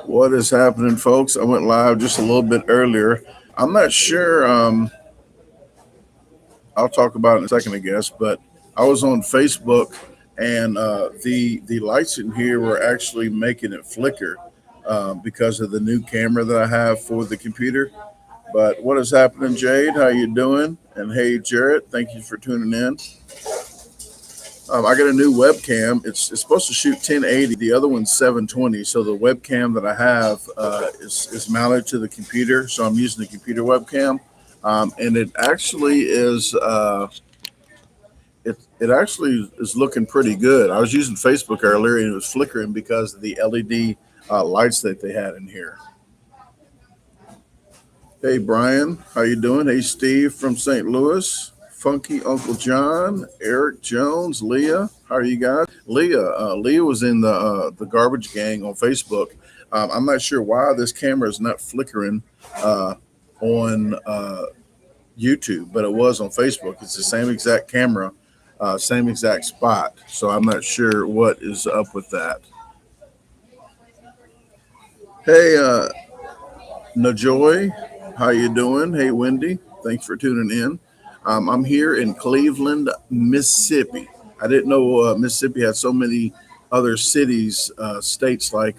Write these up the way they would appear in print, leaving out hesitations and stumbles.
What is happening, folks? I went live just a little bit earlier. I'm not sure. I'll talk about it in a second, I guess. But I was on Facebook, and the lights in here were actually making it flicker because of the new camera that I have for the computer. But what is happening, Jade? How you doing? And hey, Jarrett, thank you for tuning in. I got a new webcam. It's supposed to shoot 1080. The other one's 720. So the webcam that I have is mounted to the computer. So I'm using the computer webcam, and it actually is it actually is looking pretty good. I was using Facebook earlier, and it was flickering because of the LED lights that they had in here. Hey Brian, how you doing? Hey Steve from St. Louis. Funky Uncle John, Eric Jones, Leah. How are you guys? Leah was in the garbage gang on Facebook. I'm not sure why this camera is not flickering on YouTube, but it was on Facebook. It's the same exact camera, same exact spot. So I'm not sure what is up with that. Hey, Najoy, how you doing? Hey, Wendy, thanks for tuning in. I'm here in Cleveland, Mississippi. I didn't know Mississippi had so many other cities, states like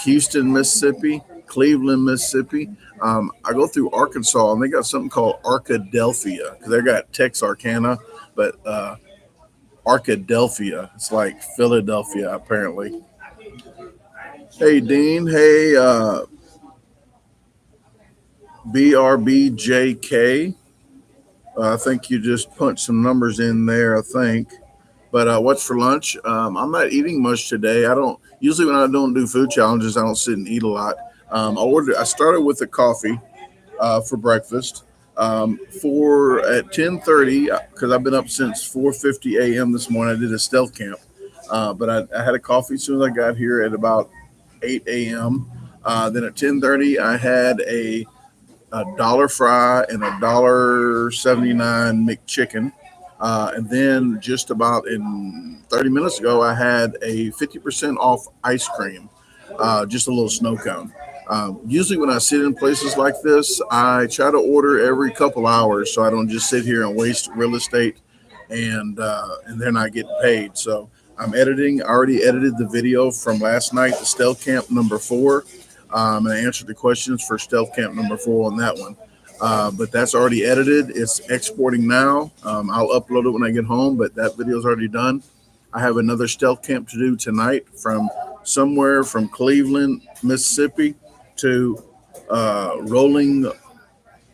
Houston, Mississippi, Cleveland, Mississippi. I go through Arkansas, and they got something called Arkadelphia because they got Texarkana, but Arkadelphia, it's like Philadelphia apparently. Hey, Dean. Hey, BRBJK. I think you just punched some numbers in there, I think. But what's for lunch? I'm not eating much today. I don't usually when I don't do food challenges, I don't sit and eat a lot. I started with a coffee for breakfast. For at 10:30 because I've been up since 4:50 a.m. this morning. I did a stealth camp, but I had a coffee as soon as I got here at about 8 a.m. Then at 10:30 I had a dollar fry and $1.79 McChicken. And then just about in 30 minutes ago, I had a 50% off ice cream, just a little snow cone. Usually, when I sit in places like this, I try to order every couple hours so I don't just sit here and waste real estate and they're not getting paid. So I'm editing. I already edited the video from last night, the stealth camp number 4. And I answered the questions for Stealth Camp number 4 on that one. But that's already edited. It's exporting now. I'll upload it when I get home, but that video is already done. I have another Stealth Camp to do tonight from somewhere from Cleveland, Mississippi to Rolling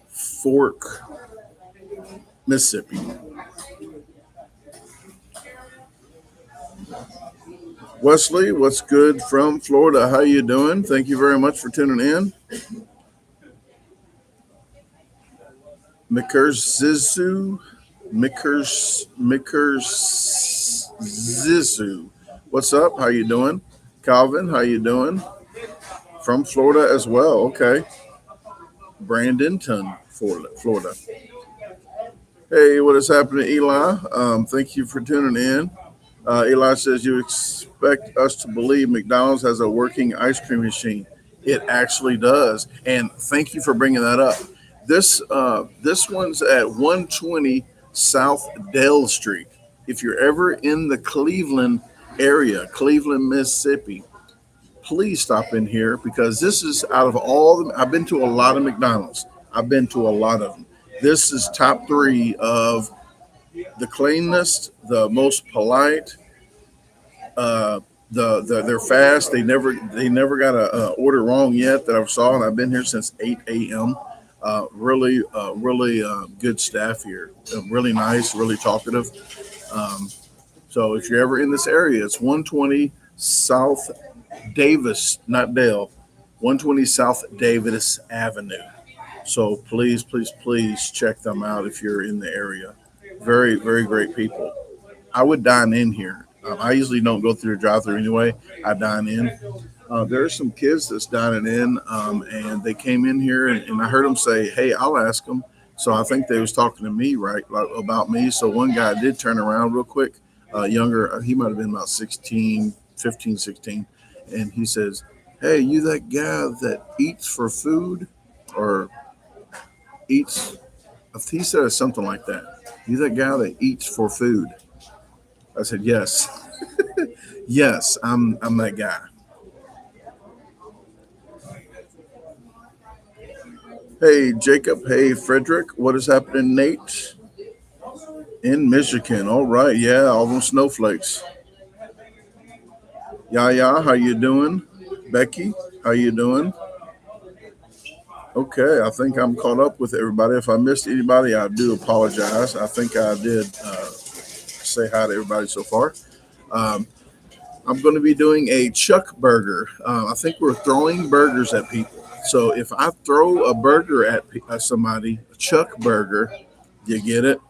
Fork, Mississippi. Wesley, what's good from Florida? How you doing? Thank you very much for tuning in. Zizu, Zizu. What's up? How you doing? Calvin, how you doing? From Florida as well. Okay. Brandonton, Florida. Hey, what is happening, Eli? Thank you for tuning in. Eli says you expect us to believe McDonald's has a working ice cream machine. It actually does. And thank you for bringing that up. This one's at 120 South Dale Street. If you're ever in the Cleveland area, Cleveland, Mississippi, please stop in here because this is out of all the, I've been to a lot of McDonald's. I've been to a lot of them. This is top 3 of the cleanest, the most polite. They're fast. They never got a order wrong yet that I've saw, and I've been here since 8 a.m. Really good staff here. Really nice, really talkative. So if you're ever in this area, it's 120 South Davis, not Dale, 120 South Davis Avenue. So please check them out if you're in the area. Very, very great people. I would dine in here. I usually don't go through the drive-through anyway. I dine in. There are some kids that's dining in, and they came in here, and I heard them say, "Hey, I'll ask them." So I think they was talking to me, right, like, about me. So one guy did turn around real quick, younger. He might have been about 16, 15, 16, and he says, Hey, you that guy that eats for food or eats, he said something like that. You that guy that eats for food. I said, yes. Yes, I'm that guy. Hey, Jacob. Hey, Frederick. What is happening, Nate? In Michigan. All right. Yeah, all those snowflakes. Yaya, how you doing? Becky, how you doing? Okay, I think I'm caught up with everybody. If I missed anybody, I do apologize. I think I did say hi to everybody so far. Um, I'm going to be doing a chuck burger. I think we're throwing burgers at people. So if I throw a burger at somebody, a chuck burger, you get it?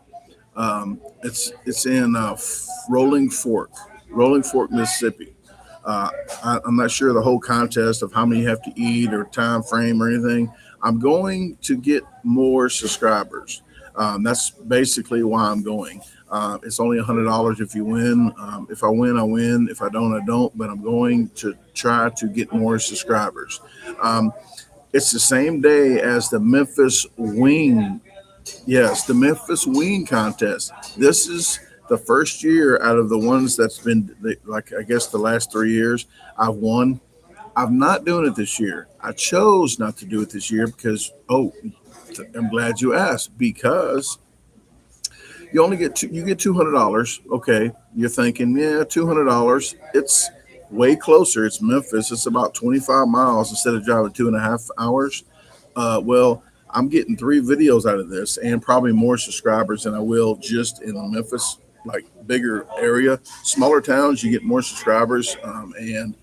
It's in Rolling Fork, Mississippi. I'm not sure the whole contest of how many you have to eat or time frame or anything. I'm going to get more subscribers. That's basically why I'm going. It's only $100 if you win. If I win, I win. If I don't, I don't. But I'm going to try to get more subscribers. Um, it's the same day as the Memphis Wing. Yes, the Memphis Wing contest. This is the first year out of the ones that's been like I guess the last 3 years I've won. I'm not doing it this year. I chose not to do it this year because I'm glad you asked because you only get you get $200. Okay, you're thinking yeah $200. It's way closer. It's Memphis. It's about 25 miles instead of driving 2.5 hours. Well, I'm getting 3 videos out of this and probably more subscribers than I will just in the Memphis, like bigger area. Smaller towns, you get more subscribers. And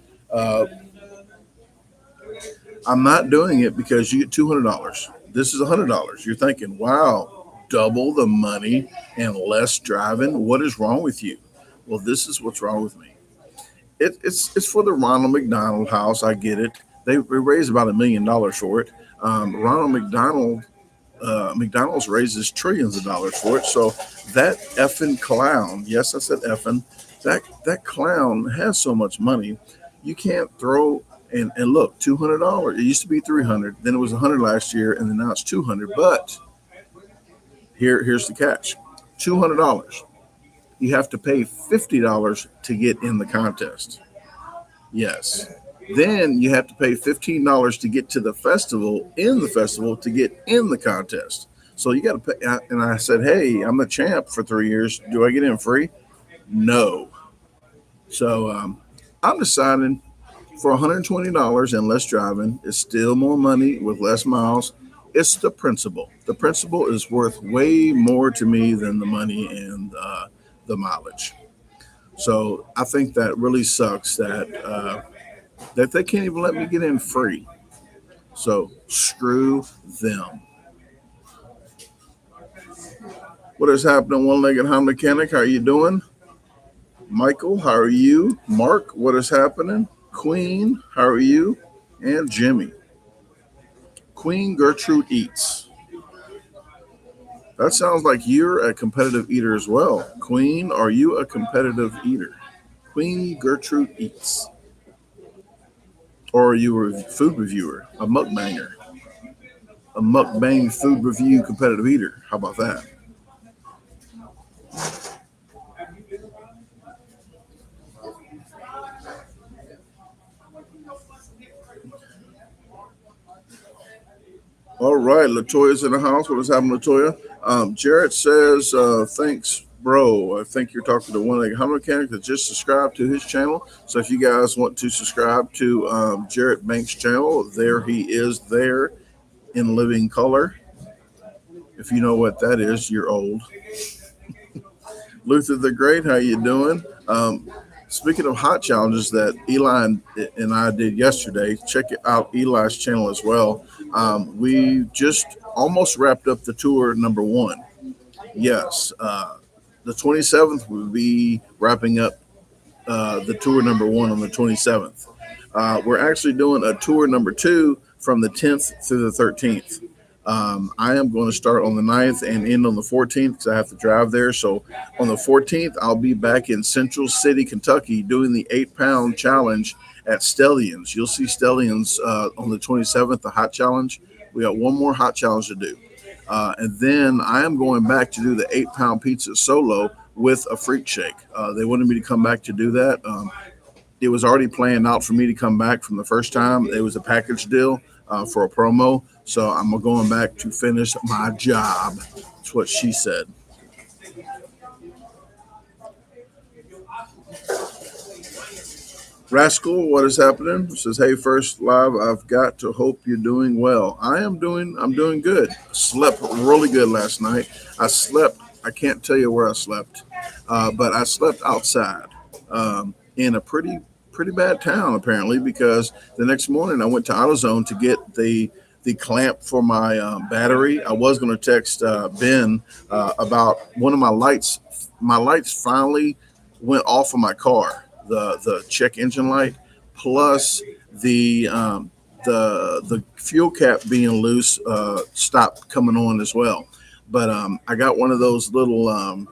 I'm not doing it because you get $200. This is $100. You're thinking, wow, double the money and less driving. What is wrong with you? Well, this is what's wrong with me. It's for the Ronald McDonald House. I get it. They raised about $1 million for it. Ronald McDonald's raises trillions of dollars for it. So that effing clown, yes, I said effing, that clown has so much money, you can't throw and look, $200. It used to be 300, then it was 100 last year, and then now it's 200. But here's the catch: $200. You have to pay $50 to get in the contest. Yes. Then you have to pay $15 to get to the festival, in the festival, to get in the contest. So you got to pay. And I said, hey, I'm the champ for 3 years. Do I get in free? No. So I'm deciding for $120 and less driving, it's still more money with less miles. It's the principle. The principle is worth way more to me than the money and the mileage. So I think that really sucks that they can't even let me get in free. So screw them. What is happening, one-legged high mechanic? How are you doing? Michael, how are you? Mark, what is happening? Queen, how are you? And Jimmy. Queen Gertrude Eats. That sounds like you're a competitive eater as well. Queen, are you a competitive eater? Queen Gertrude Eats. Or are you a food reviewer, a mukbanger, a mukbang food review competitive eater? How about that? All right, Latoya's in the house. What is happening, Latoya? Jarrett says, thanks, bro. I think you're talking to one Home Mechanic that just subscribed to his channel. So if you guys want to subscribe to Jarrett Banks' channel, there he is there in living color. If you know what that is, you're old. Luther the Great, how you doing? Speaking of hot challenges that Eli and I did yesterday, check out Eli's channel as well. We just almost wrapped up the tour number 1. Yes, the 27th will be wrapping up the tour number 1 on the 27th. We're actually doing a tour number 2 from the 10th through the 13th. I am going to start on the 9th and end on the 14th because I have to drive there. So on the 14th, I'll be back in Central City, Kentucky, doing the 8-pound challenge at Stellions. You'll see Stellions on the 27th, the hot challenge. We got one more hot challenge to do. And then I am going back to do the 8-pound pizza solo with a freak shake. They wanted me to come back to do that. It was already planned out for me to come back from the first time. It was a package deal for a promo. So I'm going back to finish my job. That's what she said. Rascal, what is happening? Says, hey, first live, I've got to hope you're doing well. I'm doing good. Slept really good last night. I can't tell you where I slept, but I slept outside in a pretty bad town, apparently, because the next morning I went to AutoZone to get the clamp for my battery. I was going to text Ben about one of my lights. My lights finally went off of my car, the check engine light, plus the fuel cap being loose stopped coming on as well. But I got one of those little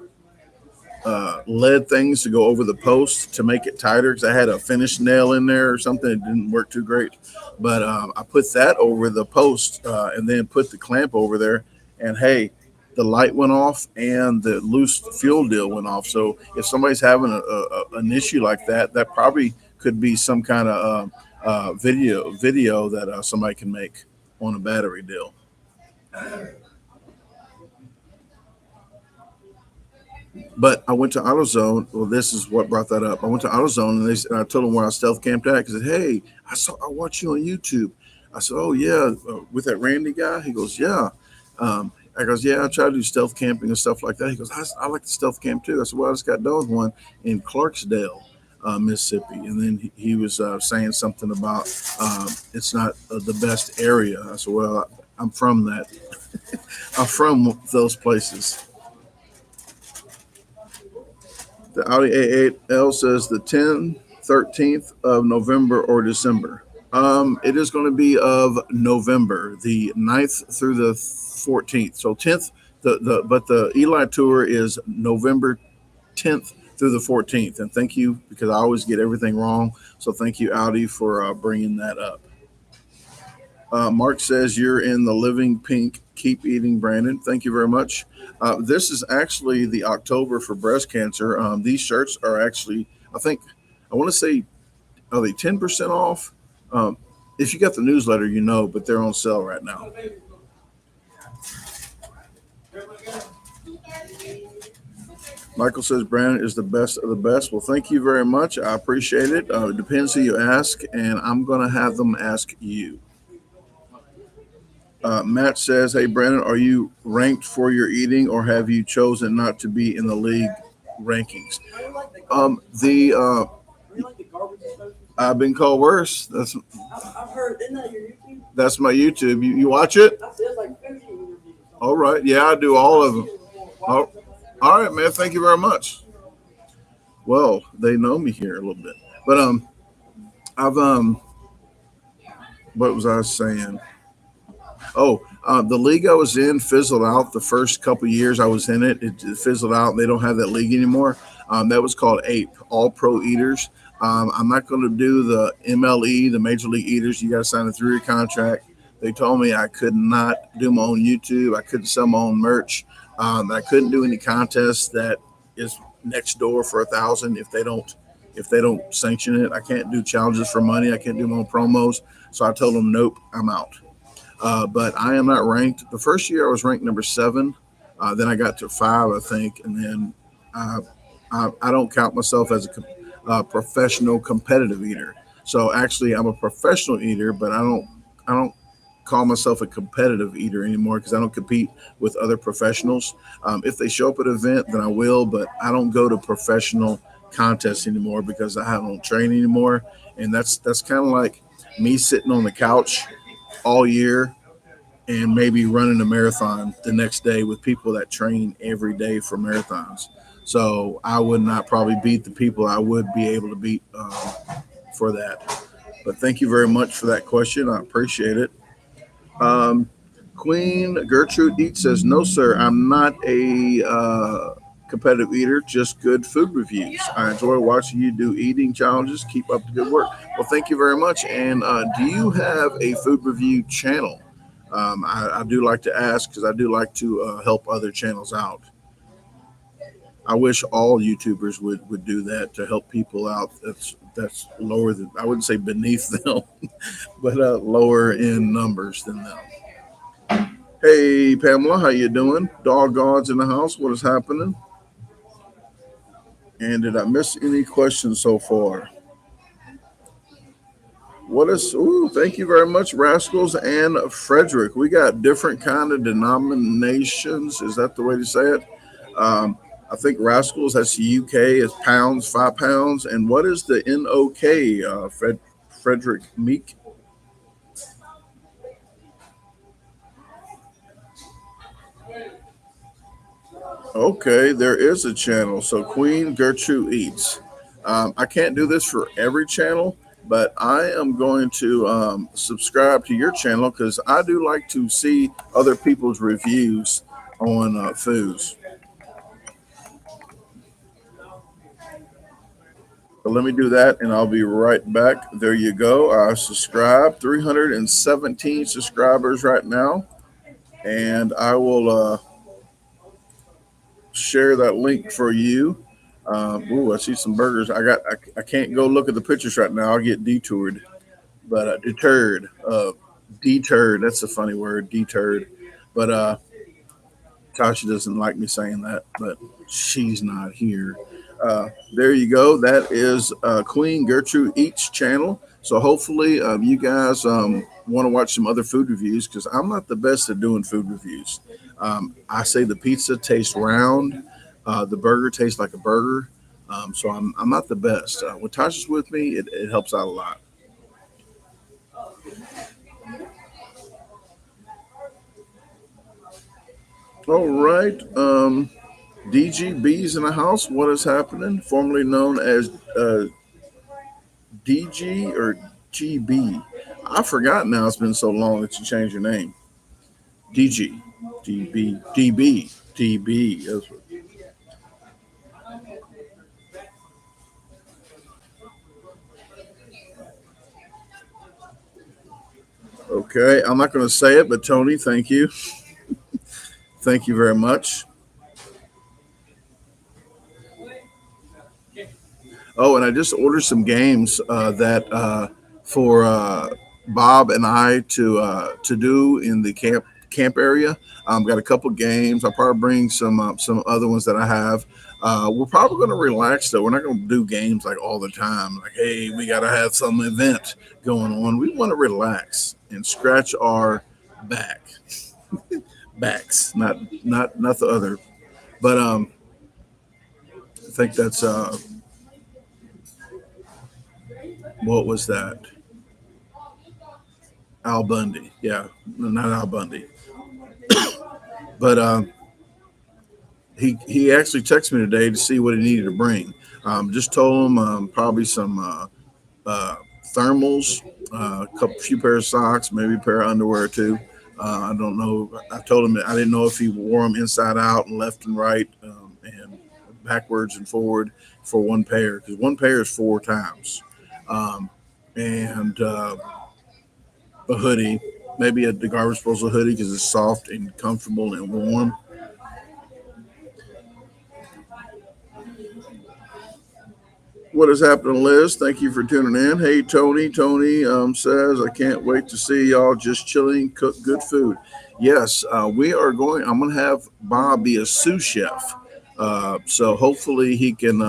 lead things to go over the post to make it tighter, because I had a finish nail in there or something. It didn't work too great, but I put that over the post and then put the clamp over there, and hey, the light went off and the loose fuel deal went off. So if somebody's having an issue like that, that probably could be some kind of video that somebody can make on a battery deal. But I went to AutoZone. Well, this is what brought that up. I went to AutoZone and I told them where I stealth camped at. Because I said, hey, I watched you on YouTube. I said, oh yeah, with that Randy guy. He goes, yeah. I goes, yeah, I try to do stealth camping and stuff like that. He goes, I like the stealth camp too. I said, well, I just got done with one in Clarksdale, Mississippi. And then he was saying something about it's not the best area. I said, well, I'm from that. I'm from those places. The Audi A8L says the 10th, 13th of November or December. It is going to be of November, the 9th through the 14th. So 10th, but the Eli tour is November 10th through the 14th. And thank you, because I always get everything wrong. So thank you, Audi, for bringing that up. Mark says you're in the living pink. Keep eating, Brandon. Thank you very much. This is actually the October for breast cancer. These shirts are actually, I want to say, are they 10% off? If you got the newsletter, you know, but they're on sale right now. Michael says Brandon is the best of the best. Well, thank you very much. I appreciate it. It depends who you ask, and I'm going to have them ask you. Matt says, hey, Brandon, are you ranked for your eating, or have you chosen not to be in the league rankings? I've been called worse. I've heard. Isn't that your YouTube? That's my YouTube. You watch it? All right. Yeah, I do all of them. Oh, all right, man. Thank you very much. Well, they know me here a little bit, but what was I saying? Oh, the league I was in fizzled out. The first couple of years I was in it, it fizzled out. They don't have that league anymore. That was called APE, All Pro Eaters. I'm not going to do the MLE, the Major League Eaters. You got to sign a 3-year contract. They told me I could not do my own YouTube. I couldn't sell my own merch. I couldn't do any contests that is next door for 1,000 if they don't sanction it. I can't do challenges for money. I can't do my own promos. So I told them, nope, I'm out. But I am not ranked. The first year I was ranked number 7. Then I got to 5, I think. And then I don't count myself as a professional competitive eater. So actually I'm a professional eater, but I don't call myself a competitive eater anymore, because I don't compete with other professionals. If they show up at an event, then I will, but I don't go to professional contests anymore because I don't train anymore. And that's kind of like me sitting on the couch all year and maybe running a marathon the next day with people that train every day for marathons. So I would not probably beat the people I would be able to beat for that. But thank you very much for that question. I appreciate it. Queen Gertrude Eat says, no, sir, I'm not a competitive eater, just good food reviews. I enjoy watching you do eating challenges. Keep up the good work. Well, thank you very much. And do you have a food review channel? I do like to ask because I do like to help other channels out. I wish all YouTubers would do that to help people out. That's lower than, I wouldn't say beneath them, but lower in numbers than them. Hey Pamela, how you doing? Dog gods in the house. What is happening? And did I miss any questions so far? What is? Ooh, thank you very much, Rascals and Frederick. We got different kind of denominations. Is that the way to say it? Um, I think Rascals, that's UK, is pounds, 5 pounds. And what is the NOK, Frederick Meek? Okay, there is a channel. So Queen Gertrude Eats. I can't do this for every channel, but I am going to subscribe to your channel because I do like to see other people's reviews on foods. So let me do that and I'll be right back. There you go. I subscribe. 317 subscribers right now. And I will share that link for you. Ooh, I see some burgers. I can't go look at the pictures right now. I'll get detoured, but deterred. Deterred. That's a funny word. Deterred. But Tasha doesn't like me saying that, but she's not here. There you go. That is Queen Gertrude Eats channel. So hopefully you guys want to watch some other food reviews because I'm not the best at doing food reviews. I say the pizza tastes round, the burger tastes like a burger. So I'm not the best. When Tasha's with me, it helps out a lot. All right. DGB's in the house. What is happening? Formerly known as DG or GB. I forgot now. It's been so long that you changed your name. DG, DB, DB, DB. Okay, I'm not going to say it, but Tony, thank you. Thank you very much. Oh, and I just ordered some games that for Bob and I to do in the camp area. Got a couple games. I'll probably bring some other ones that I have. We're probably going to relax though. We're not going to do games like all the time. Like, hey, we got to have some event going on. We want to relax and scratch our back, backs, not the other. But I think that's what was that? Al Bundy. Yeah, not Al Bundy. But he actually texted me today to see what he needed to bring. Just told him probably some uh, thermals, a couple few pair of socks, maybe a pair of underwear too. I don't know. I told him that I didn't know if he wore them inside out and left and right and backwards and forward for one pair because one pair is 4 times. And a hoodie, maybe a DaGarbageDisposal hoodie because it's soft and comfortable and warm. What is happening, Liz? Thank you for tuning in. Hey, Tony. Tony says, I can't wait to see y'all just chilling, cook good food. Yes, we are going. I'm going to have Bob be a sous chef. So hopefully he can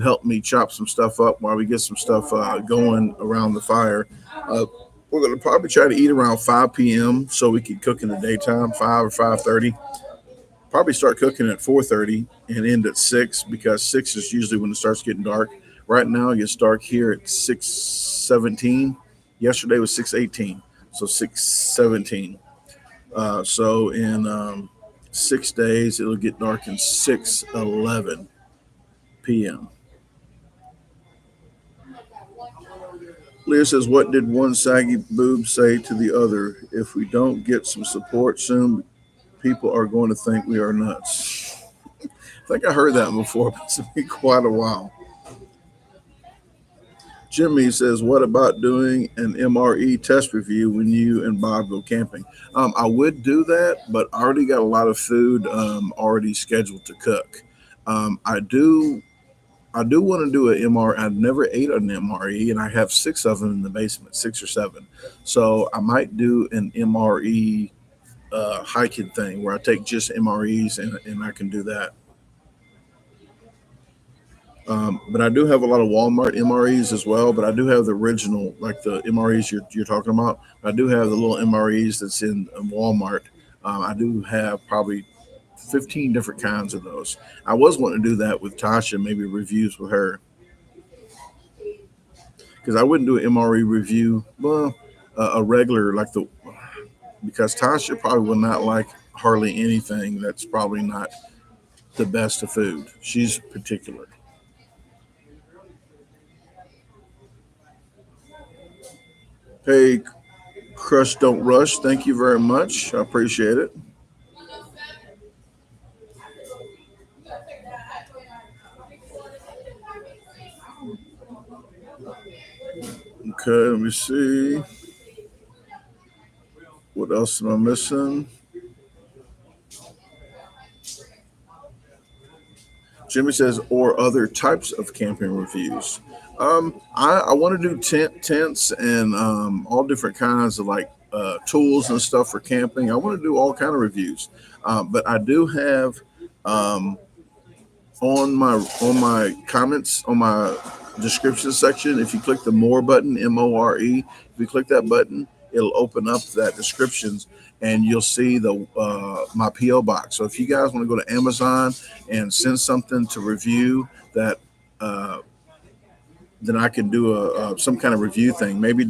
help me chop some stuff up while we get some stuff going around the fire. Uh, we're going to probably try to eat around 5 p.m. so we can cook in the daytime, 5 or 5:30. Probably start cooking at 4:30 and end at 6 because 6 is usually when it starts getting dark. Right now it gets dark here at 6:17. Yesterday was 6:18, so 6:17. So in 6 days it'll get dark in 6:11 p.m. Leah says, "What did one saggy boob say to the other? If we don't get some support soon, people are going to think we are nuts." think I heard that before, but it's been quite a while. Jimmy says, "What about doing an MRE test review when you and Bob go camping?" I would do that, but I already got a lot of food already scheduled to cook. I do. I do want to do an MRE. I've never ate an MRE, and I have six of them in the basement, six or seven. So I might do an MRE hiking thing where I take just MREs and I can do that. But I do have a lot of Walmart MREs as well. But I do have the original, like the MREs you're talking about. I do have the little MREs that's in Walmart. I do have probably 15 different kinds of those. I was wanting to do that with Tasha, maybe reviews with her, because I wouldn't do an MRE review. Well, a regular like the because Tasha probably will not like hardly anything that's probably not the best of food. She's particular. Hey, Crush Don't Rush, thank you very much. I appreciate it. Okay, let me see. What else am I missing? Jimmy says, or other types of camping reviews. I want to do tents and all different kinds of like tools and stuff for camping. I want to do all kind of reviews, but I do have um, on my comments on my description section. If you click the more button, MORE, if you click that button, it'll open up that descriptions and you'll see the my PO box. So if you guys want to go to Amazon and send something to review that, uh, then I can do a some kind of review thing. Maybe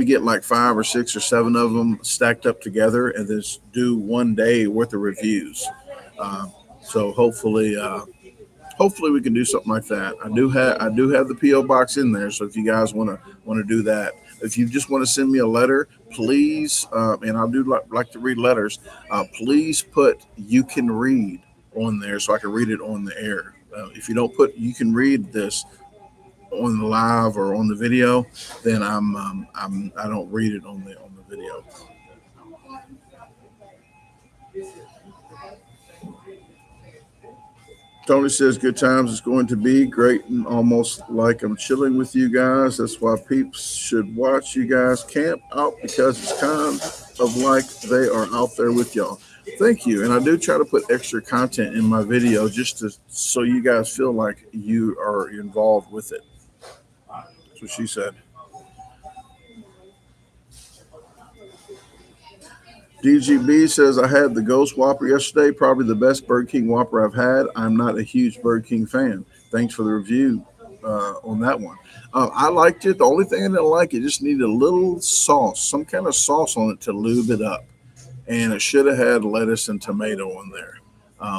get like five or six or seven of them stacked up together and just do one day worth of reviews. Uh, so hopefully we can do something like that. I do have the PO box in there, so if you guys want to do that, if you just want to send me a letter, please, and I do like to read letters. Please put "you can read" on there so I can read it on the air. If you don't put "you can read" this on the live or on the video, then I don't read it on the video. Tony says, "Good times it's going to be great and almost like I'm chilling with you guys. That's why peeps should watch you guys camp out because it's kind of like they are out there with y'all." Thank you. And I do try to put extra content in my video just to so you guys feel like you are involved with it. That's what she said. DGB says, "I had the Ghost Whopper yesterday, probably the best Burger King Whopper I've had. I'm not a huge Burger King fan. Thanks for the review on that one." I liked it. The only thing I didn't like, it just needed a little sauce, some kind of sauce on it to lube it up. And it should have had lettuce and tomato on there.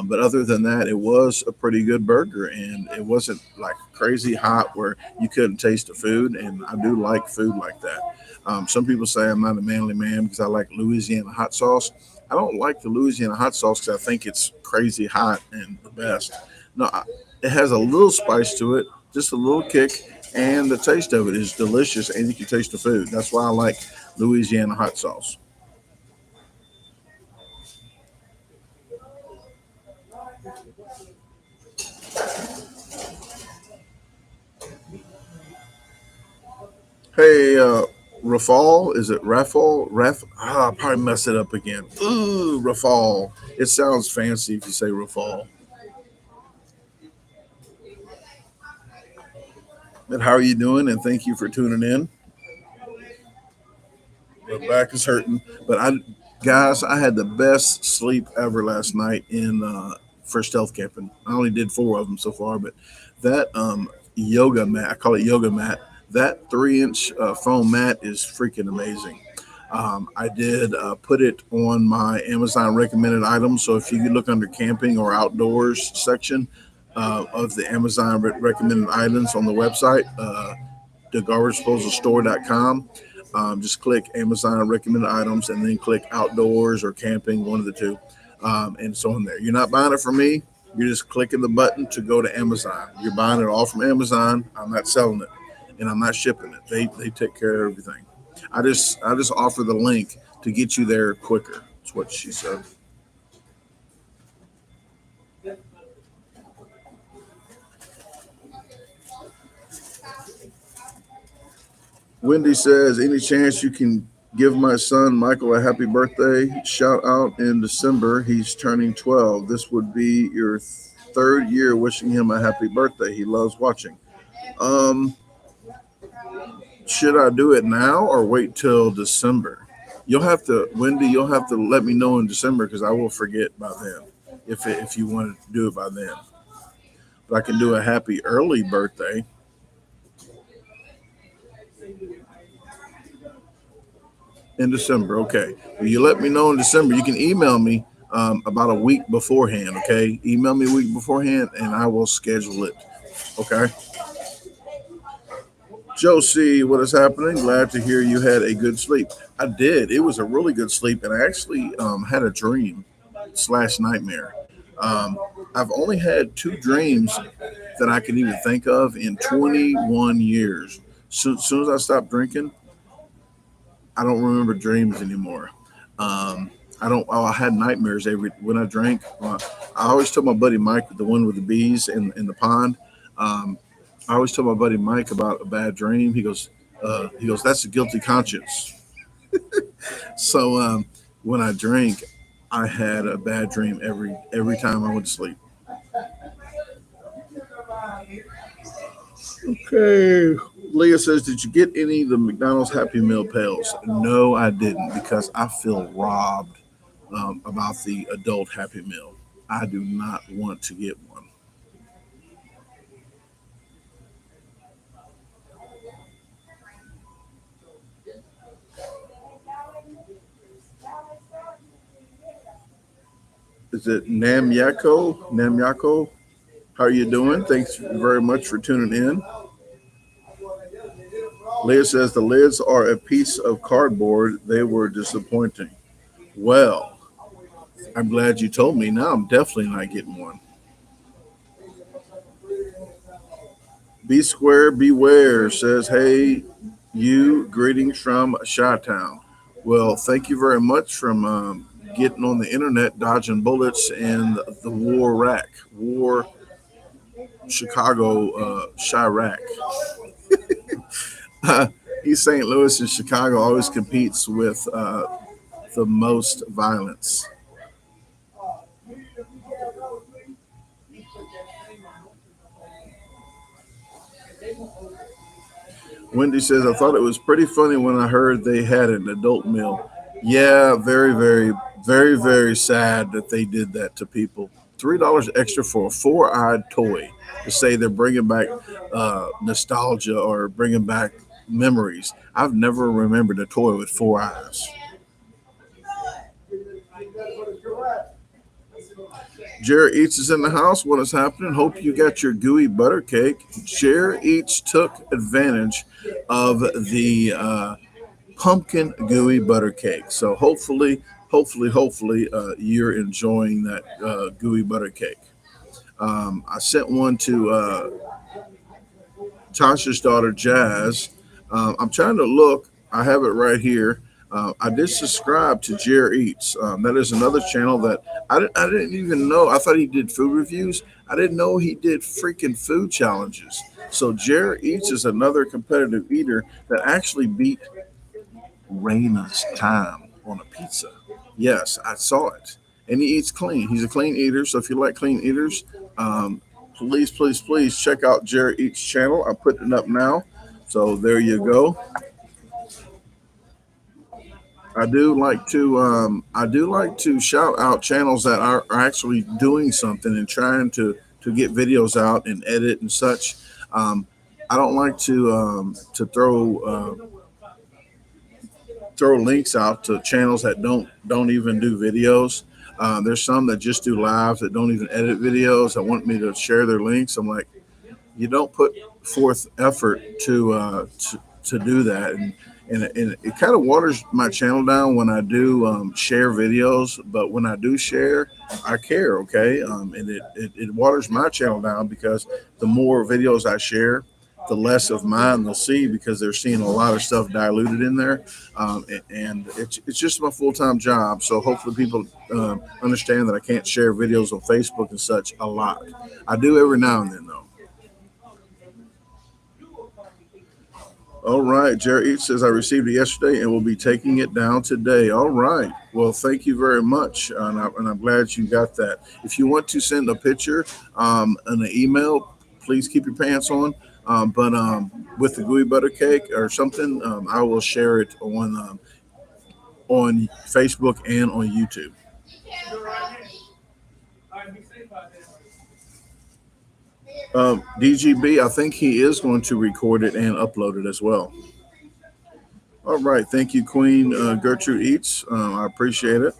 But other than that, it was a pretty good burger, and it wasn't like crazy hot where you couldn't taste the food. And I do like food like that. Some people say I'm not a manly man because I like Louisiana hot sauce. I don't like the Louisiana hot sauce because I think it's crazy hot and the best. No, it has a little spice to it, just a little kick, and the taste of it is delicious, and you can taste the food. That's why I like Louisiana hot sauce. Hey, Rafal, is it Rafal? I'll probably mess it up again. Ooh, Rafal. It sounds fancy if you say Rafal. But how are you doing? And thank you for tuning in. My back is hurting, but guys, I had the best sleep ever last night in for stealth camping. I only did four of them so far, but that yoga mat, I call it yoga mat. That 3 inch foam mat is freaking amazing. I did put it on my Amazon recommended items. So if you could look under camping or outdoors section of the Amazon recommended items on the website, DaGarbageDisposalstore.com. Just click Amazon recommended items and then click outdoors or camping, one of the two. And it's on there. You're not buying it from me. You're just clicking the button to go to Amazon. You're buying it all from Amazon. I'm not selling it, and I'm not shipping it. They take care of everything. I just offer the link to get you there quicker. That's what she said. Wendy says, any chance you can give my son Michael a happy birthday? Shout out in December. He's turning 12. This would be your third year wishing him a happy birthday. He loves watching. Um, should I do it now or wait till December? You'll have to, Wendy. You'll have to let me know in December because I will forget by then. If you want to do it by then, but I can do a happy early birthday in December. Okay. Well, you let me know in December. You can email me about a week beforehand. Okay. Email me a week beforehand and I will schedule it. Okay. Josie, what is happening? Glad to hear you had a good sleep. I did. It was a really good sleep. And I actually had a dream slash nightmare. Um, I've only had two dreams that I can even think of in 21 years. Soon as I stopped drinking, I don't remember dreams anymore. I don't. Oh, I had nightmares every when I drank. I always told my buddy Mike, the one with the bees in the pond. Um, I always told my buddy Mike about a bad dream. He goes, that's a guilty conscience. So when I drank, I had a bad dream every time I went to sleep. Okay. Leah says, did you get any of the McDonald's Happy Meal pails? No, I didn't because I feel robbed about the adult Happy Meal. I do not want to get one. Is it Nam Yako? Nam Yako? How are you doing? Thanks very much for tuning in. Leah says the lids are a piece of cardboard. They were disappointing. Well, I'm glad you told me. Now I'm definitely not getting one. B Square Beware says, hey, you, greetings from Chi Town. Well, thank you very much from getting on the internet, dodging bullets in the war rack, war Chicago, Chirac. East St. Louis and Chicago always competes with the most violence. Wendy says, I thought it was pretty funny when I heard they had an adult meal. Yeah, very, very, very, very sad that they did that to people. $3 extra for a four-eyed toy to say they're bringing back nostalgia or bringing back memories. I've never remembered a toy with four eyes. Jared Eats is in the house. What is happening? Hope you got your gooey butter cake. Jared Eats took advantage of the pumpkin gooey butter cake. So hopefully, you're enjoying that gooey butter cake. I sent one to Tasha's daughter, Jazz. I'm trying to look. I have it right here. I did subscribe to Jer Eats. That is another channel that I didn't even know. I thought he did food reviews. I didn't know he did freaking food challenges. So Jer Eats is another competitive eater that actually beat Raina's time on a pizza. Yes, I saw it. And he eats clean. He's a clean eater. So if you like clean eaters, please check out Jer Eats channel. I'm putting it up now. So there you go. I do like to shout out channels that are actually doing something and trying to get videos out and edit and such. Um, I don't like to throw links out to channels that don't even do videos. There's some that just do lives that don't even edit videos. That want me to share their links. I'm like, you don't put forth effort to do that, and it kind of waters my channel down when I do share videos. But when I do share, I care, okay? And it waters my channel down because the more videos I share, the less of mine they'll see because they're seeing a lot of stuff diluted in there. And it's just my full time job. So hopefully people understand that I can't share videos on Facebook and such a lot. I do every now and then, though. All right. Jerry Eats says, I received it yesterday and will be taking it down today. All right. Well, thank you very much. And I'm glad you got that. If you want to send a picture and an email, please keep your pants on. But with the gooey butter cake or something, I will share it on Facebook and on YouTube. DGB, I think he is going to record it and upload it as well. All right. Thank you, Queen Gertrude Eats. I appreciate it.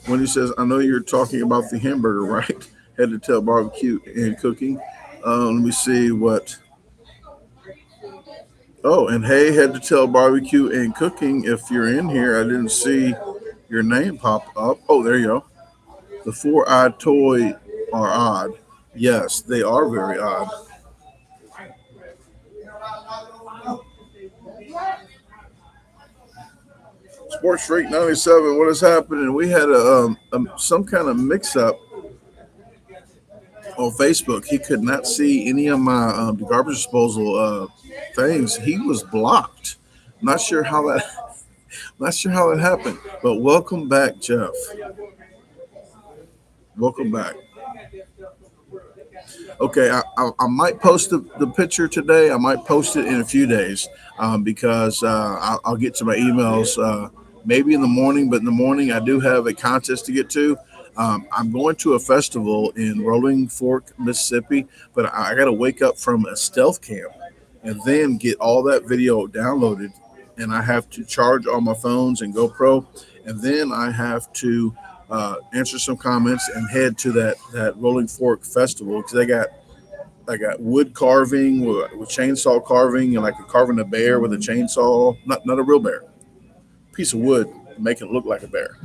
When he says, I know you're talking about the hamburger, right? Head to tail barbecue and cooking. Let me see what. Oh, and hey, head to tail barbecue and cooking. If you're in here, I didn't see your name pop up. Oh, there you go. The four-eyed toy are odd. Yes, they are very odd. Sports Freak 97, what is happening? We had some kind of mix-up on Facebook. He could not see any of my the garbage disposal things. He was blocked. Not sure how that. Not sure how that happened. But welcome back, Jeff. Welcome back. Okay, I might post the picture today. I might post it in a few days because I'll get to my emails maybe in the morning. But in the morning, I do have a contest to get to. I'm going to a festival in Rolling Fork, Mississippi, but I got to wake up from a stealth camp and then get all that video downloaded. And I have to charge all my phones and GoPro, and then I have to answer some comments and head to that Rolling Fork festival because I got wood carving with chainsaw carving and like carving a bear with a chainsaw, not a real bear, piece of wood, make it look like a bear.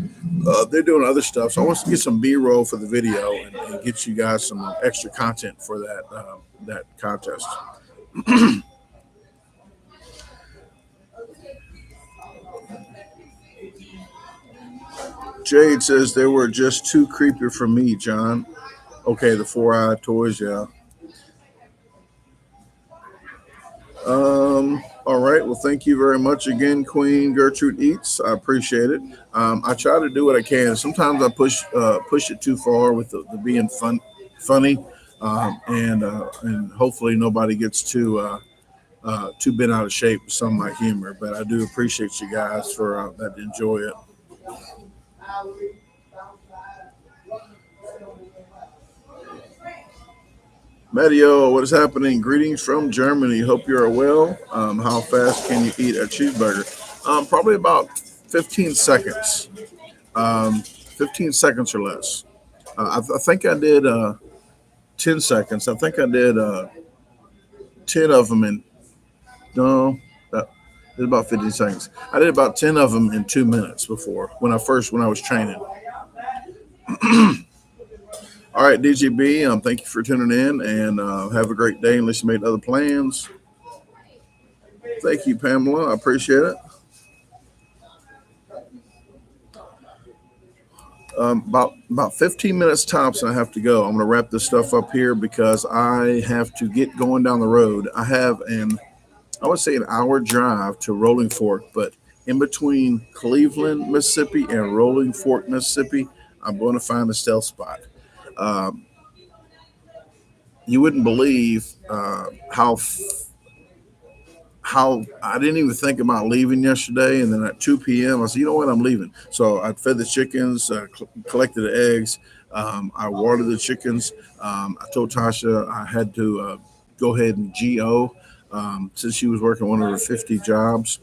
They're doing other stuff, so I want to get some B-roll for the video and get you guys some extra content for that contest. Jade says they were just too creepy for me, John. Okay, the four-eyed toys, yeah. All right. Well, thank you very much again, Queen Gertrude Eats. I appreciate it. I try to do what I can. Sometimes I push it too far with the being funny, and hopefully nobody gets too bent out of shape with some of my humor. But I do appreciate you guys for that enjoy it. Mario, what is happening? Greetings from Germany. Hope you are well. How fast can you eat a cheeseburger? Probably about 15 seconds. 15 seconds or less. I think I did 10 seconds. I think I did 10 of them in, no, that it's about 15 seconds. I did about 10 of them in 2 minutes before when I was training. All right, DGB, thank you for tuning in and have a great day unless you made other plans. Thank you, Pamela. I appreciate it. About 15 minutes tops, and I have to go. I'm going to wrap this stuff up here because I have to get going down the road. I have I would say an hour drive to Rolling Fork, but in between Cleveland, Mississippi, and Rolling Fork, Mississippi, I'm going to find a stealth spot. Um, you wouldn't believe how I didn't even think about leaving yesterday. And then at 2 p.m., I said, you know what, I'm leaving. So I fed the chickens, collected the eggs. I watered the chickens. I told Tasha I had to go ahead and GO since she was working one of her 50 jobs.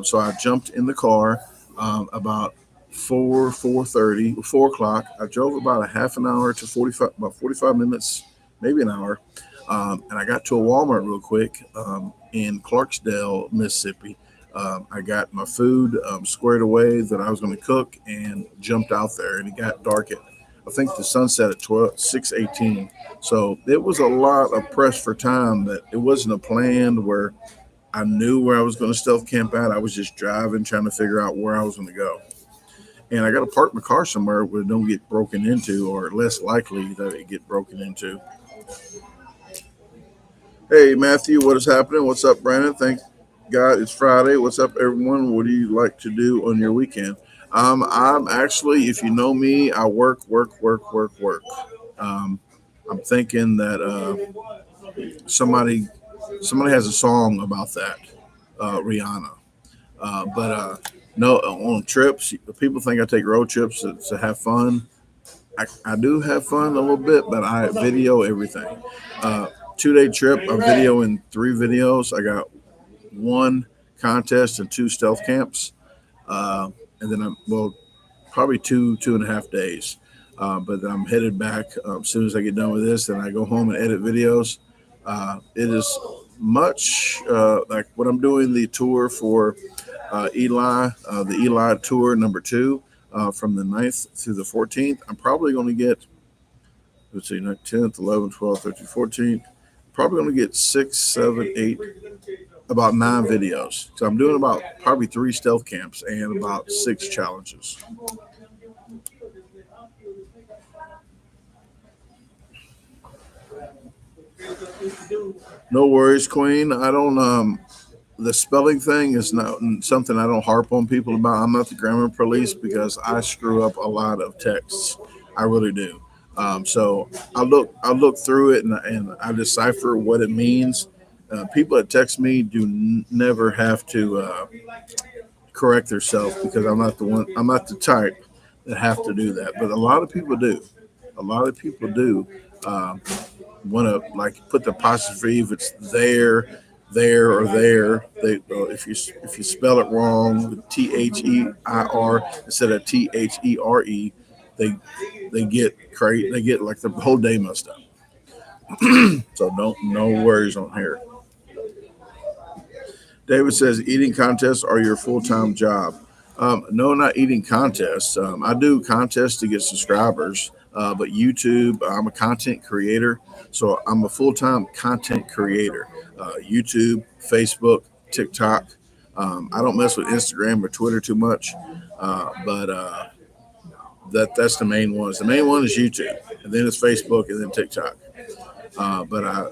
So I jumped in the car about 4:30, 4 o'clock. I drove about a half an hour to 45, about 45 minutes, maybe an hour. And I got to a Walmart real quick in Clarksdale, Mississippi. I got my food squared away that I was going to cook and jumped out there. And it got dark at, I think the sunset at 6:18. So it was a lot of press for time that it wasn't a plan where I knew where I was going to stealth camp at. I was just driving, trying to figure out where I was going to go. And I got to park my car somewhere where it don't get broken into, or less likely that it get broken into. Hey, Matthew, what is happening? What's up, Brandon? Thank God it's Friday. What's up, everyone? What do you like to do on your weekend? I'm actually, if you know me, I work. Um, I'm thinking that somebody has a song about that, Rihanna. But no, on trips, people think I take road trips to have fun. I do have fun a little bit, but I video everything. 2 day trip, I'm videoing 3 videos. I got one contest and 2 stealth camps. And then probably 2.5 days. But I'm headed back as soon as I get done with this. Then I go home and edit videos. It is much like what I'm doing the tour for Eli, the Eli tour number 2 from the 9th through the 14th. I'm probably going to get, let's see, 10th, 11th, 12th, 13th, 14th. Probably going to get 6, 7, 8, about 9 videos. So I'm doing about probably 3 stealth camps and about 6 challenges. No worries, Queen. I don't. The spelling thing is not something I don't harp on people about. I'm not the grammar police because I screw up a lot of texts. I really do. So I look through it and I decipher what it means. People that text me do never have to correct themselves because I'm not the one. I'm not the type that have to do that. But a lot of people do. A lot of people do want to like put the apostrophe if it's there or there. They if you spell it wrong with THEIR instead of THERE, they get crazy. They get like the whole day messed up. So no worries on here. David says eating contests are your full time job. No, not eating contests. I do contests to get subscribers, but YouTube, I'm a content creator. So I'm a full time content creator. YouTube, Facebook, TikTok. I don't mess with Instagram or Twitter too much, but that's the main ones. The main one is YouTube, and then it's Facebook, and then TikTok. But I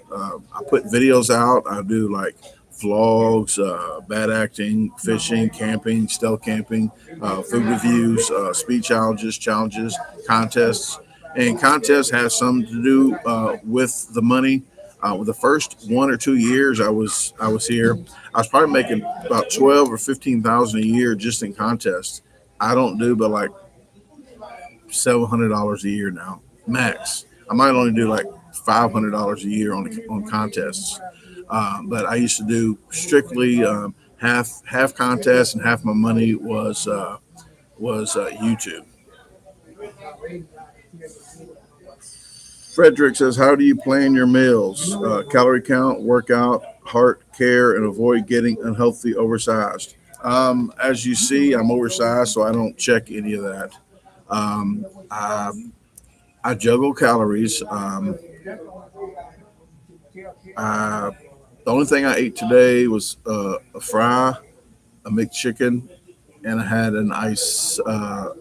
put videos out. I do like vlogs, bad acting, fishing, camping, stealth camping, food reviews, speed challenges, contests, and contests have something to do with the money. The first 1 or 2 years I was here, I was probably making about 12 or 15,000 a year just in contests. I don't do but like $700 a year now, max. I might only do like $500 a year on contests. But I used to do strictly half contests, and half my money was YouTube. Frederick says, "How do you plan your meals? Calorie count, workout, heart care, and avoid getting unhealthy, oversized." As you see, I'm oversized, so I don't check any of that. Um, I, I juggle calories. I The only thing I ate today was a fry, a McChicken, and I had a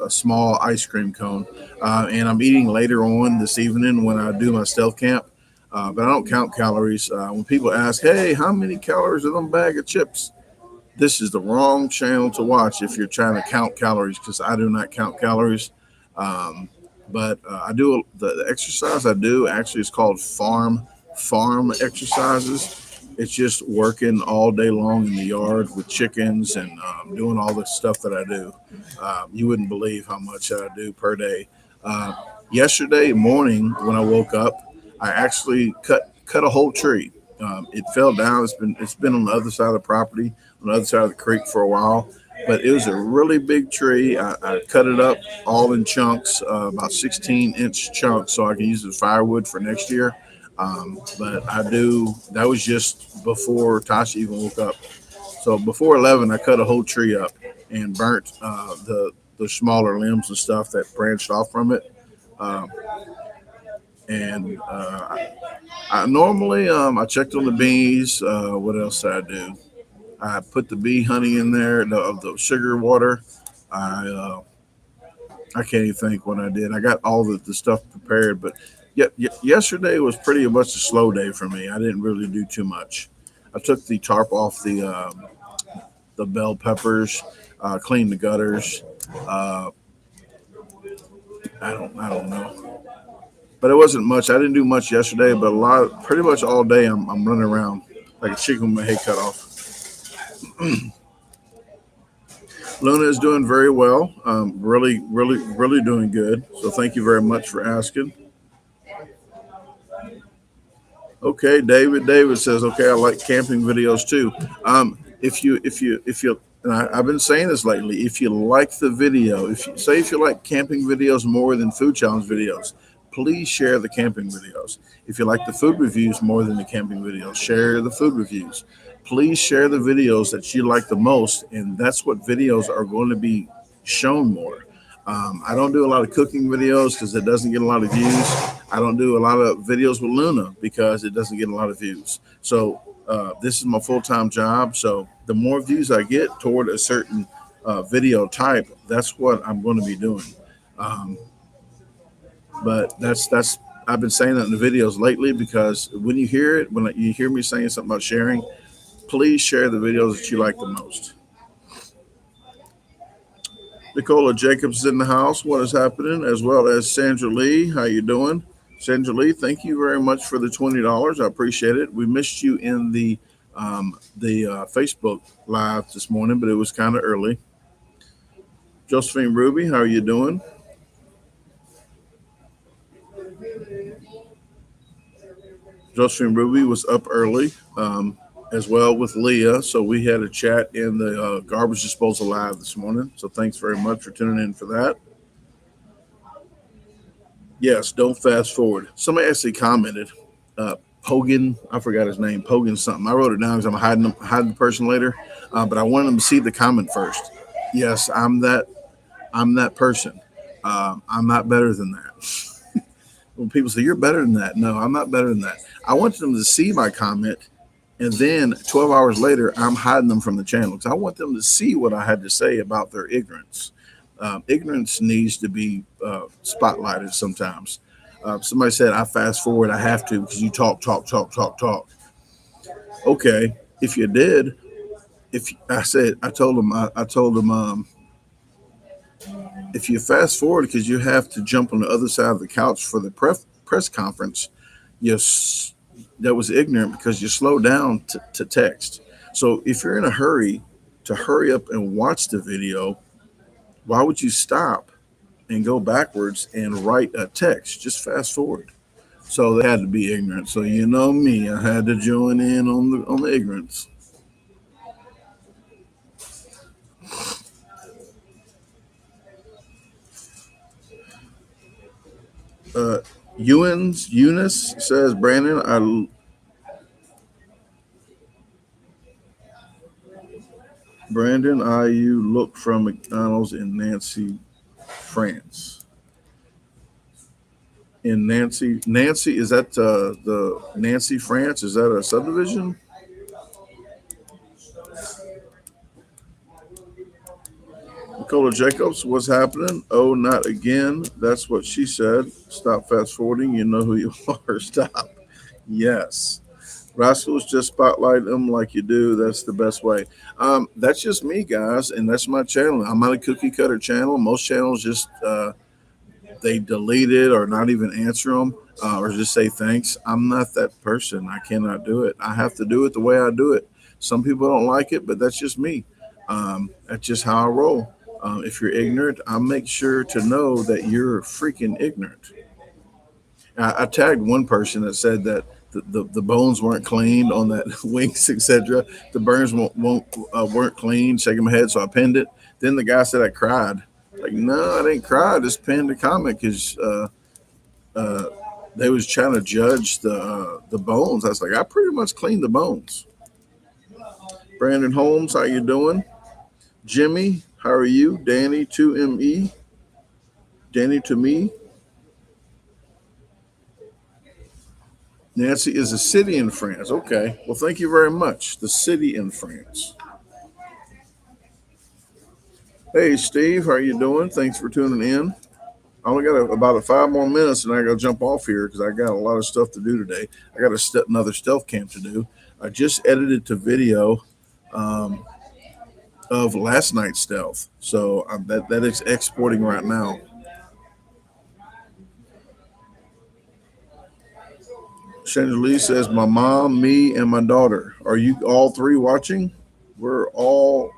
small ice cream cone. And I'm eating later on this evening when I do my stealth camp. But I don't count calories. When people ask, "Hey, how many calories in a bag of chips?" This is the wrong channel to watch if you're trying to count calories, because I do not count calories. Um, but I do the exercise I do actually is called farm exercises. It's just working all day long in the yard with chickens and doing all the stuff that I do. You wouldn't believe how much I do per day. Uh, Yesterday morning when I woke up, I actually cut a whole tree. It fell down. It's been on the other side of the property, on the other side of the creek for a while, but it was a really big tree. I cut it up all in chunks, about 16-inch chunks, so I can use it as firewood for next year. But I do. That was just before Tasha even woke up. So before 11, I cut a whole tree up and burnt the smaller limbs and stuff that branched off from it. Um, and I normally I checked on the bees. What else did I do? I put the bee honey in there, the sugar water. I I can't even think what I did. I got all the stuff prepared, but yesterday was pretty much a slow day for me. I didn't really do too much. I took the tarp off the bell peppers, cleaned the gutters. Uh, I don't know, but it wasn't much. I didn't do much yesterday, but pretty much all day I'm running around like a chicken with my head cut off. Luna is doing very well. Really doing good. So thank you very much for asking. Okay, David says, okay, I like camping videos too. If you, and I've been saying this lately. If you like the video, if you like camping videos more than food challenge videos, please share the camping videos. If you like the food reviews more than the camping videos, share the food reviews. Please share the videos that you like the most, and that's what videos are going to be shown more. I don't do a lot of cooking videos because it doesn't get a lot of views. I don't do a lot of videos with Luna because it doesn't get a lot of views. So this is my full-time job. So the more views I get toward a certain video type, that's what I'm going to be doing. Um, but that's I've been saying that in the videos lately because when you hear it, when you hear me saying something about sharing, please share the videos that you like the most. Nicola Jacobs is in the house. What is happening? As well as Sandra Lee. How you doing? Sandra Lee, thank you very much for the $20. I appreciate it. We missed you in the Facebook live this morning, but it was kind of early. Josephine Ruby, how are you doing? Josephine Ruby was up early, as well with Leah. So we had a chat in the garbage disposal live this morning. So thanks very much for tuning in for that. Yes, don't fast forward. Somebody actually commented, Pogan, I forgot his name, Pogan something. I wrote it down because hiding the person later, but I wanted them to see the comment first. Yes, I'm that person. I'm not better than that. When people say you're better than that, no, I'm not better than that. I want them to see my comment, and then 12 hours later, I'm hiding them from the channel because I want them to see what I had to say about their ignorance. Ignorance needs to be spotlighted sometimes. Somebody said, I fast forward, I have to because you talk, talk, talk, talk, talk. Okay, if you did, if I said, I told them, if you fast forward because you have to jump on the other side of the couch for the press conference, yes, that was ignorant because you slow down to text. So if you're in a hurry to hurry up and watch the video, why would you stop and go backwards and write a text? Just fast forward. So they had to be ignorant. So you know me, I had to join in on the ignorance. Uh, Eunice says, Brandon, you look from McDonald's in Nancy, France. In Nancy, is that the Nancy, France? Is that a subdivision? Nicola Jacobs, what's happening? Oh, not again. That's what she said. Stop fast forwarding. You know who you are. Stop. Yes. Rascals, just spotlight them like you do. That's the best way. That's just me, guys, and that's my channel. I'm not a cookie cutter channel. Most channels just they delete it or not even answer them or just say thanks. I'm not that person. I cannot do it. I have to do it the way I do it. Some people don't like it, but that's just me. That's just how I roll. If you're ignorant, I'll make sure to know that you're freaking ignorant. I tagged one person that said that the bones weren't cleaned on that wings, etc. The burns weren't clean. Shaking my head, so I pinned it. Then the guy said I cried. Like, no, I didn't cry. I just pinned a comment because They was trying to judge the bones. I was like, I pretty much cleaned the bones. Brandon Holmes, how you doing? Jimmy, how are you? Danny 2ME, Danny to me. Nancy is a city in France. Okay. Well, thank you very much. The city in France. Hey, Steve, how are you doing? Thanks for tuning in. I only got about 5 more minutes, and I got to jump off here because I got a lot of stuff to do today. I got another stealth camp to do. I just edited to video um, of last night's stealth, so that is exporting right now. Chandra Lee says, "My mom, me, and my daughter. Are you all three watching? We're all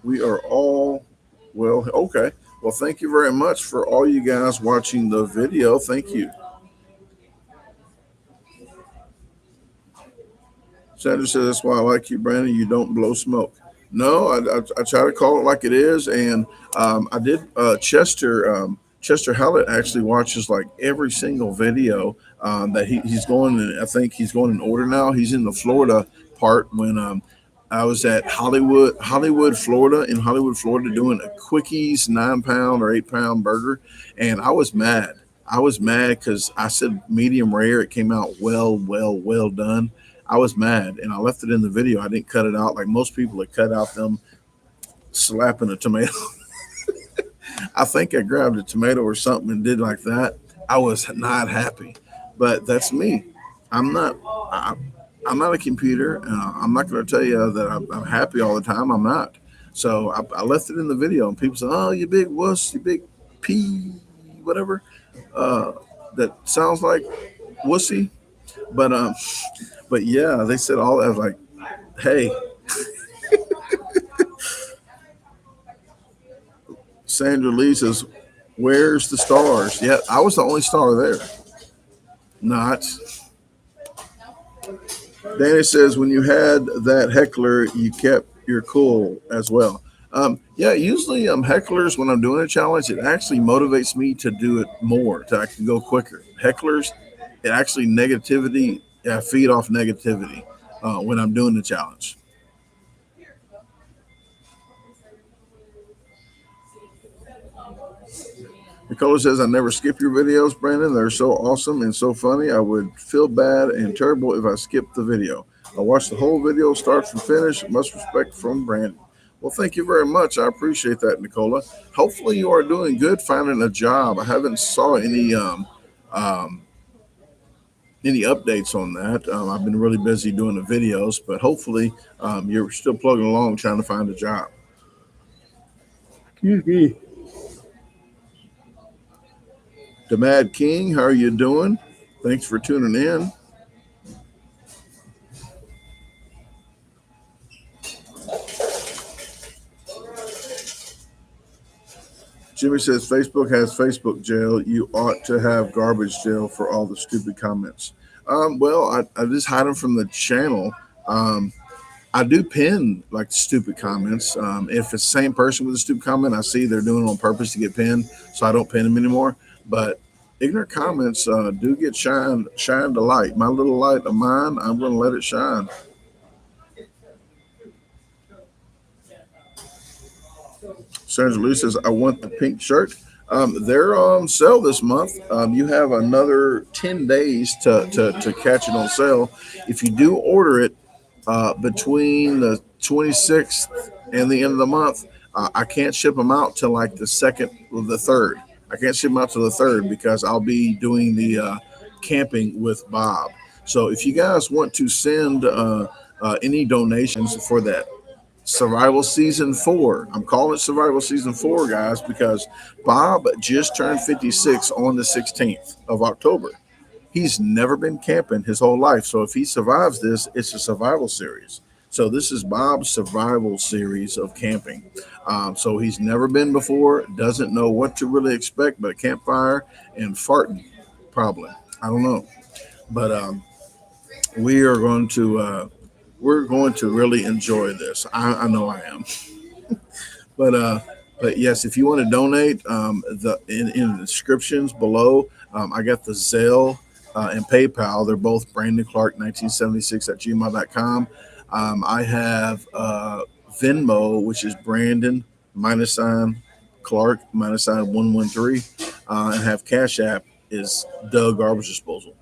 we are all well. Okay. Well, thank you very much for all you guys watching the video. Thank you." Sandra says, "That's why I like you, Brandon. You don't blow smoke." No, I try to call it like it is. And I did Chester Hallett actually watches like every single video that he's going in. I think he's going in order now. He's in the Florida part when I was at Florida, doing a Quickies 9 pound or 8 pound burger. And I was mad. I was mad because I said medium rare. It came out well done. I was mad and I left it in the video. I didn't cut it out like most people that cut out them slapping a tomato. I think I grabbed a tomato or something and did like that. I was not happy, but that's me. I'm not. I'm not a computer. I'm not going to tell you that I'm happy all the time. I'm not. So I left it in the video, and people say, "Oh, you big wuss, you big pea, whatever." Uh, that sounds like wussy, but but yeah, they said all that. I was like, "Hey." Sandra Lee says, "Where's the stars?" Yeah, I was the only star there. Not. Danny says, "When you had that heckler, you kept your cool as well." Yeah, usually hecklers, when I'm doing a challenge, it actually motivates me to do it more, to actually go quicker. Hecklers, it actually negativity, feed off negativity when I'm doing the challenge. Nicola says, "I never skip your videos, Brandon. They're so awesome and so funny. I would feel bad and terrible if I skipped the video. I watch the whole video, start from finish. Much respect from Brandon." Well, thank you very much. I appreciate that, Nicola. Hopefully, you are doing good finding a job. I haven't saw um, any updates on that. I've been really busy doing the videos, but hopefully, you're still plugging along trying to find a job. Excuse me. The Mad King, how are you doing? Thanks for tuning in. Jimmy says Facebook has Facebook jail. You ought to have garbage jail for all the stupid comments. Well, I just hide them from the channel. Um, I do pin like stupid comments. If it's the same person with a stupid comment, I see they're doing it on purpose to get pinned, so I don't pin them anymore. But ignorant comments do get shined a light. My little light of mine, I'm going to let it shine. Sandra Lee says, "I want the pink shirt." They're on sale this month. You have another 10 days to catch it on sale. If you do order it between the 26th and the end of the month, I can't ship them out till like the second or the third. I can't ship them out till the third because I'll be doing the camping with Bob. So if you guys want to send any donations for that Survival Season 4. I'm calling it Survival Season 4, guys, because Bob just turned 56 on the 16th of October. He's never been camping his whole life. So if he survives this, it's a survival series. So this is Bob's survival series of camping. So he's never been before, doesn't know what to really expect but a campfire and farting, probably. I don't know. But we are going to we're going to really enjoy this. I know I am. But But yes, if you want to donate, in the descriptions below, I got the Zelle and PayPal. They're both Brandon Clark 1976 at gmail.com. I have Venmo, which is Brandon minus sign Clark minus sign 113, and have Cash App is DaGarbageDisposal.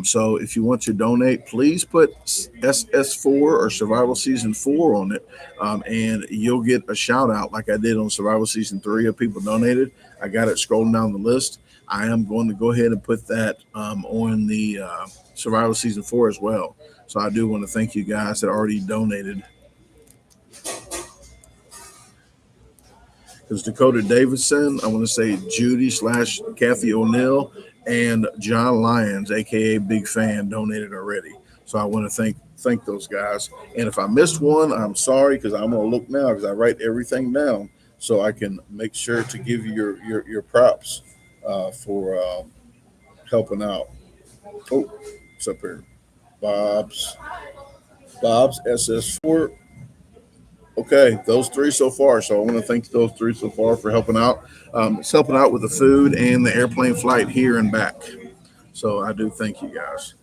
So if you want to donate, please put SS4 or Survival Season 4 on it, and you'll get a shout out like I did on Survival Season 3 of people donated. I got it scrolling down the list. I am going to go ahead and put that on the Survival Season 4 as well. So I do want to thank you guys that already donated. Because Dakota Davidson, I want to say Judy / Kathy O'Neill, and John Lyons, aka Big Fan, donated already. So I want to thank those guys. And if I missed one, I'm sorry, because I'm gonna look now because I write everything down so I can make sure to give you your props for helping out. Oh, it's up here. Bob's SS4. Okay, those three so far. So I want to thank those three so far for helping out. It's helping out with the food and the airplane flight here and back. So I do thank you guys.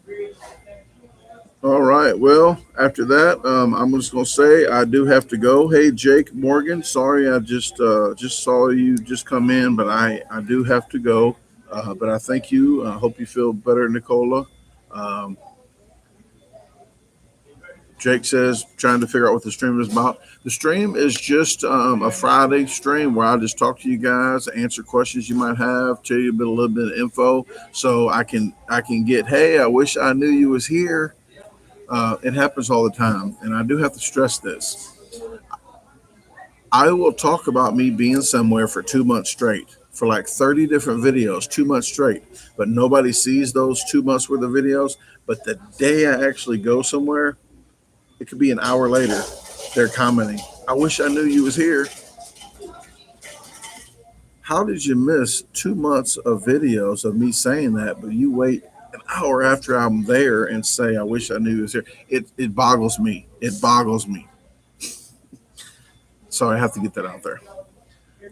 All right. Well, after that, I'm just gonna say I do have to go. Hey, Jake Morgan. Sorry, I just saw you just come in, but I do have to go. But I thank you. I hope you feel better, Nicola. Um, Jake says, trying to figure out what the stream is about. The stream is just a Friday stream where I just talk to you guys, answer questions you might have, tell you a little bit of info, so I can get. Hey, I wish I knew you was here. It happens all the time, and I do have to stress this. I will talk about me being somewhere for 2 months straight, for like 30 different videos, 2 months straight, but nobody sees those 2 months worth of videos. But the day I actually go somewhere, it could be an hour later, they're commenting, I wish I knew you was here. How did you miss 2 months of videos of me saying that, but you wait an hour after I'm there and say, I wish I knew you was here? It boggles me. It boggles me. So I have to get that out there.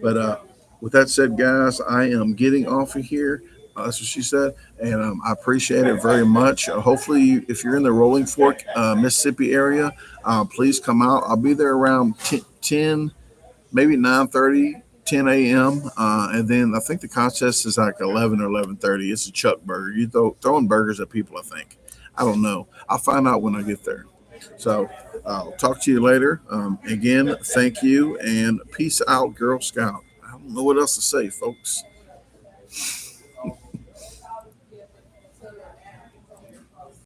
But with that said, guys, I am getting off of here. That's what she said, and I appreciate it very much. Hopefully, if you're in the Rolling Fork, Mississippi area, please come out. I'll be there around 10, maybe 9:30, 10 a.m. And then I think the contest is like 11 or 11:30. It's a Chuck burger. You throwing burgers at people, I think. I don't know. I'll find out when I get there. So I'll talk to you later. Again, thank you, and peace out, Girl Scout. I don't know what else to say, folks.